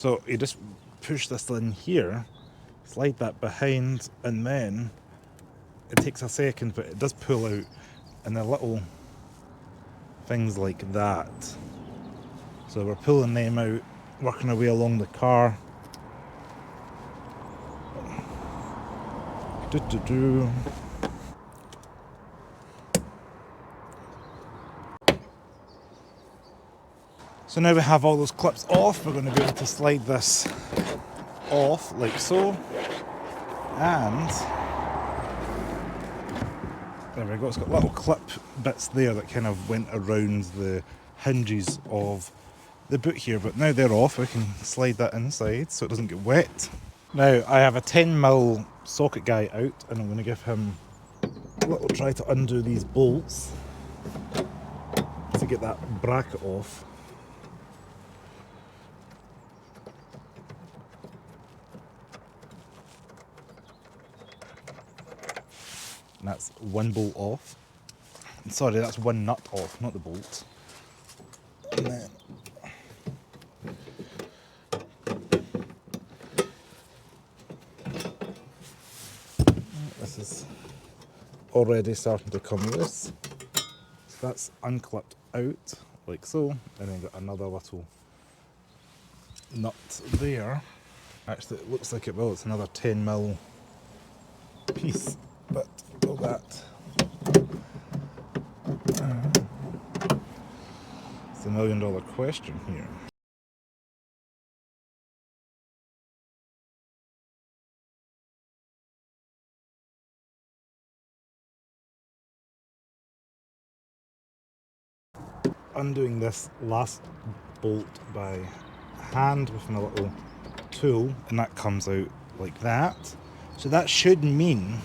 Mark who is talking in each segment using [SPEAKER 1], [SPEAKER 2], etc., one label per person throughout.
[SPEAKER 1] So you just push this in here, slide that behind, and then it takes a second, but it does pull out, and the little things like that. So we're pulling them out, working our way along the car. Do-do-do. So now we have all those clips off, we're going to be able to slide this off like so. And there we go, it's got little clip bits there that kind of went around the hinges of the boot here, but now they're off, we can slide that inside so it doesn't get wet. Now I have a 10mm socket guy out, and I'm going to give him a little try to undo these bolts to get that bracket off. And that's one bolt off. Sorry, that's one nut off, not the bolt. And then this is already starting to come loose. So that's unclipped out like so, and then got another little nut there. Actually, it looks like it will. It's another 10mm piece, but all that. It's the $1 million question here. Undoing this last bolt by hand with my little tool, and that comes out like that. So that should mean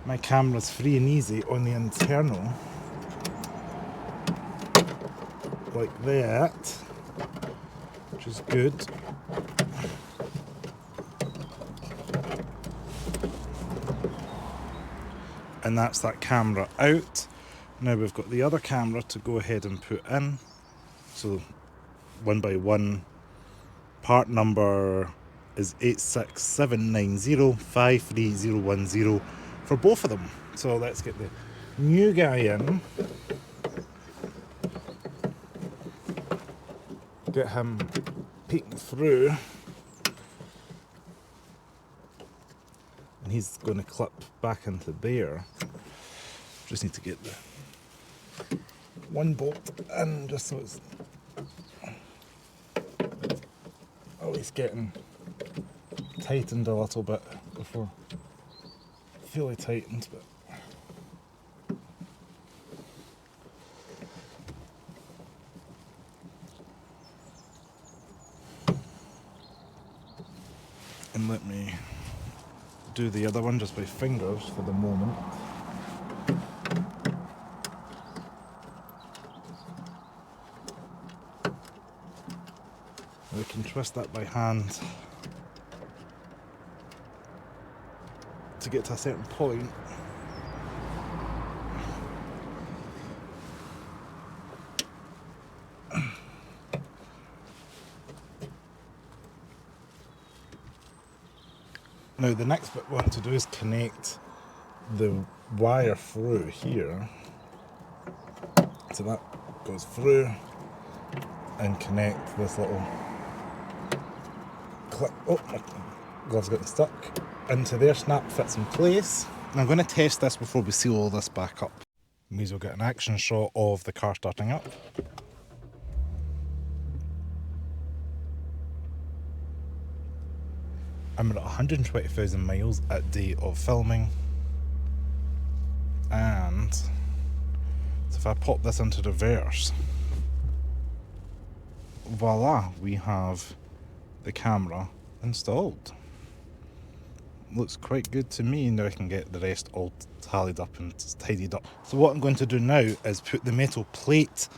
[SPEAKER 1] my camera's free and easy on the internal, like that, which is good. And that's that camera out. Now we've got the other camera to go ahead and put in. So one by one, part number is 86790-53010 for both of them. So let's get the new guy in. Get him peeking through. And he's going to clip back into there. Just need to get the one bolt in just so it's always getting tightened a little bit before fully tightened, but and let me do the other one just by fingers for the moment. We can twist that by hand to get to a certain point. Now the next bit we want to do is connect the wire through here. So that goes through and connect this little clip. Oh, my glove's getting stuck into there. Snap fits in place. And I'm going to test this before we seal all this back up. Means we'll get an action shot of the car starting up. I'm at 120,000 miles at day of filming, and so if I pop this into reverse, voila, we have the camera installed. Looks quite good to me. Now I can get the rest all tallied up and tidied up. So what I'm going to do now is put the metal plate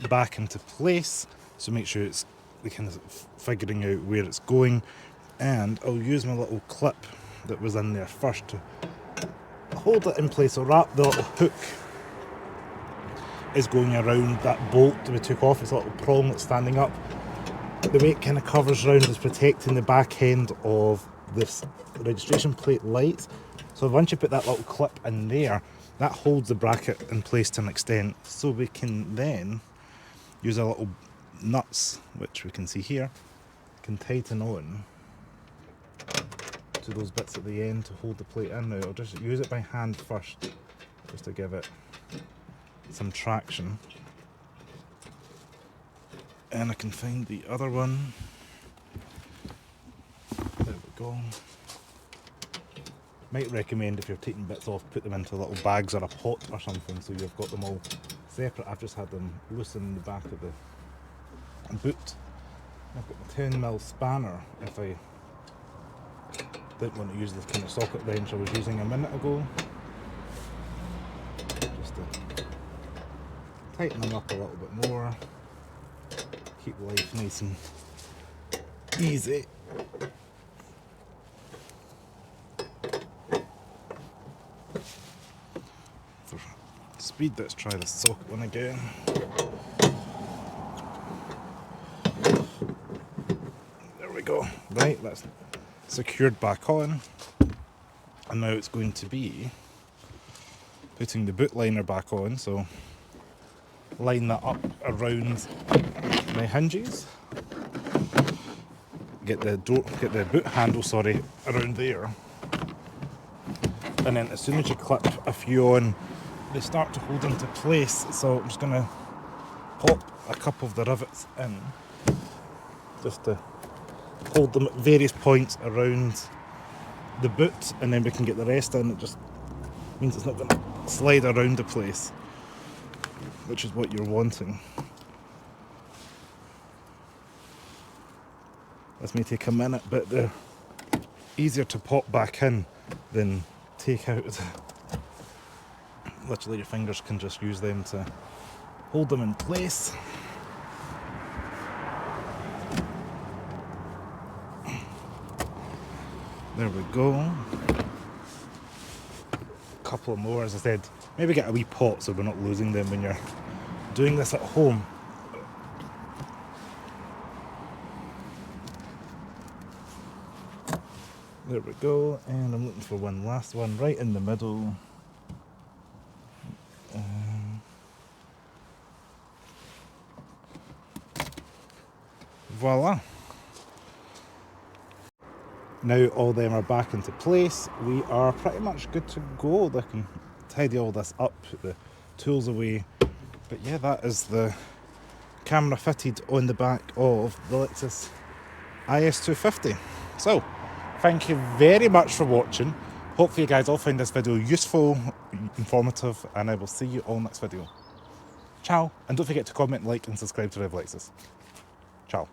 [SPEAKER 1] back into place, so make sure it's kind of figuring out where it's going, and I'll use my little clip that was in there first to hold it in place. So wrap the little hook is going around that bolt that we took off. It's a little prong that's standing up. the way it kind of covers around is protecting the back end of this registration plate light. So once you put that little clip in there, that holds the bracket in place to an extent, so we can then use our little nuts, which we can see here, can tighten on to those bits at the end to hold the plate in. Now I'll just use it by hand first, just to give it some traction. And I can find the other one. There we go. Might recommend, if you're taking bits off, put them into little bags or a pot or something, so you've got them all separate. I've just had them loose in the back of the boot. I've got my 10mm spanner if I didn't want to use the kind of socket wrench I was using a minute ago. Just to tighten them up a little bit more. Keep life nice and easy. For speed, let's try the socket one again. There we go. Right, that's secured back on. And now it's going to be putting the boot liner back on, so line that up around my hinges. Get the boot handle, around there. And then as soon as you clip a few on, they start to hold into place. So I'm just gonna pop a couple of the rivets in, just to hold them at various points around the boot, and then we can get the rest in. It just means it's not gonna slide around the place, which is what you're wanting. This may take a minute, but they're easier to pop back in than take out. Literally your fingers can just use them to hold them in place. There we go. A couple more, as I said. Maybe get a wee pot so we're not losing them when you're doing this at home. There we go, and I'm looking for one last one right in the middle. Voila. Now all them are back into place. We are pretty much good to go. They can tidy all this up, put the tools away. But yeah, that is the camera fitted on the back of the Lexus IS 250. So, thank you very much for watching. Hopefully you guys all find this video useful, informative, and I will see you all next video. Ciao, and don't forget to comment, like, and subscribe to Rev Lexus. Ciao.